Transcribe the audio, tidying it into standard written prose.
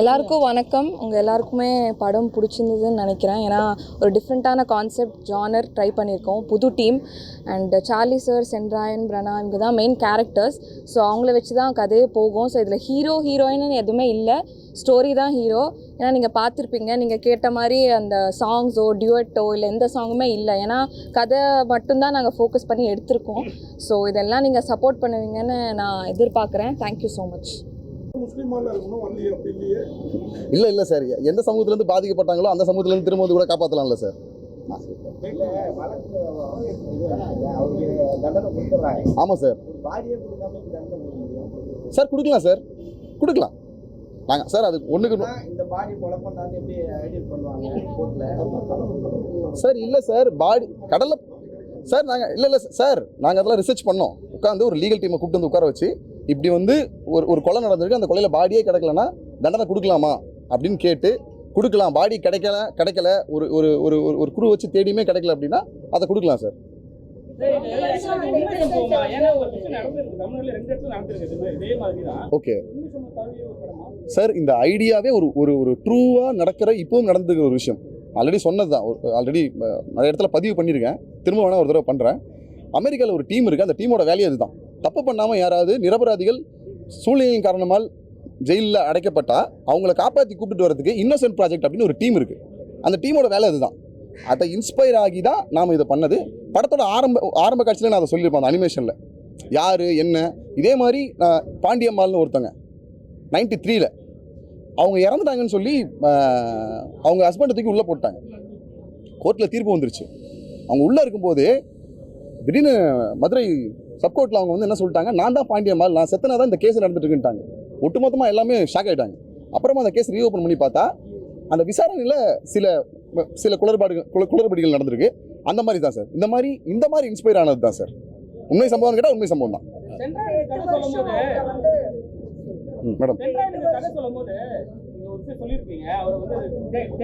எல்லாருக்கும் வணக்கம். உங்கள் எல்லாருக்குமே படம் பிடிச்சிருந்ததுன்னு நினைக்கிறேன். ஏன்னா ஒரு டிஃப்ரெண்ட்டான கான்செப்ட் ஜானர் ட்ரை பண்ணியிருக்கோம். புது team and Charlie sir, Sendrayan, Prana இவங்க தான் மெயின் கேரக்டர்ஸ். ஸோ அவங்கள வச்சு தான் கதையே போகும். ஸோ இதில் ஹீரோயின் எதுவுமே இல்லை, ஸ்டோரி தான் ஹீரோ. ஏன்னா நீங்கள் பார்த்துருப்பீங்க, நீங்கள் கேட்ட மாதிரி அந்த சாங்ஸோ டியூட்டோ இல்லை எந்த சாங்குமே இல்லை. ஏன்னா கதை மட்டும்தான் நாங்கள் ஃபோக்கஸ் பண்ணி எடுத்திருக்கோம். ஸோ இதெல்லாம் நீங்கள் சப்போர்ட் பண்ணுவீங்கன்னு நான் எதிர்பார்க்குறேன். Thank you so much. இல்ல சார், எந்த சமூகத்திலேருந்து பாதிக்கப்பட்டாங்களோ அந்த சமூகத்திலேருந்து திரும்ப வந்து கூட காப்பாற்றலாம்ல சார். ஆமாம் சார். சார் கொடுக்கலாம் சார், கொடுக்கலாம் நாங்கள் சார். அது ஒன்றுக்கு சார் இல்லை சார், பாடி கடலில் சார் நாங்கள் இல்லை சார், நாங்கள் அதெல்லாம் ரிசர்ச் பண்ணோம். உட்காந்து ஒரு லீகல் டீமை கூப்பிட்டு வந்து உட்கார வச்சு இப்படி வந்து ஒரு கொலை நடந்திருக்கு, அந்த கொலையில் பாடியே கிடைக்கலன்னா தண்டனை கொடுக்கலாமா அப்படின்னு கேட்டு கொடுக்கலாம். பாடி கிடைக்கல ஒரு ஒரு ஒரு ஒரு குழு வச்சு தேடியுமே கிடைக்கல அப்படின்னா அதை கொடுக்கலாம் சார். ஓகே சார், இந்த ஐடியாவே ஒரு ஒரு ட்ரூவாக நடக்கிற இப்போவும் நடந்துக்கிற ஒரு விஷயம். ஆல்ரெடி சொன்னது தான், ஆல்ரெடி நிறைய இடத்துல பதிவு பண்ணியிருக்கேன், திரும்ப வேணால் ஒரு தடவை பண்ணுறேன். அமெரிக்காவில் ஒரு டீம் இருக்குது, அந்த டீமோட வேலையை அதுதான். தப்பு பண்ணாமல் யாராவது நிரபராதிகள் சூழ்நிலையின் காரணமாக ஜெயிலில் அடைக்கப்பட்டால் அவங்கள காப்பாற்றி கூப்பிட்டு வரதுக்கு இன்னோசென்ட் ப்ராஜெக்ட் அப்படின்னு ஒரு டீம் இருக்குது. அந்த டீமோட வேலை அதுதான். அதை இன்ஸ்பயர் ஆகி தான் நாம் இதை பண்ணது. படத்தோட ஆரம்ப காட்சியில் நான் அதை சொல்லியிருப்பேன், அந்த அனிமேஷனில் யார் என்ன. இதே மாதிரி பாண்டியம்மாள்னு ஒருத்தங்க 93 அவங்க இறந்துட்டாங்கன்னு சொல்லி அவங்க ஹஸ்பண்டை தூக்கி உள்ளே போட்டாங்க. கோர்ட்டில் தீர்ப்பு வந்துருச்சு. அவங்க உள்ளே இருக்கும்போது திடீர்னு மதுரை சப்கோர்ட்டில் அவங்க வந்து என்ன சொல்லிட்டாங்க, நான் தான் பாண்டியம்மாள், நான் செத்தனா தான் இந்த கேஸ் நடந்துட்டு இருக்குன்ட்டாங்க. ஒட்டுமொத்தமாக எல்லாமே ஷாக் ஆகிட்டாங்க. அப்புறமா அந்த கேஸ் ரீஓப்பன் பண்ணி பார்த்தா அந்த விசாரணையில் சில குளறுபடிகள் நடந்திருக்கு. அந்த மாதிரி தான் சார், இந்த மாதிரி இன்ஸ்பயர் ஆனது தான் சார். உண்மை சம்பவம் கேட்டால் உண்மை சம்பவம் தான் மேடம்.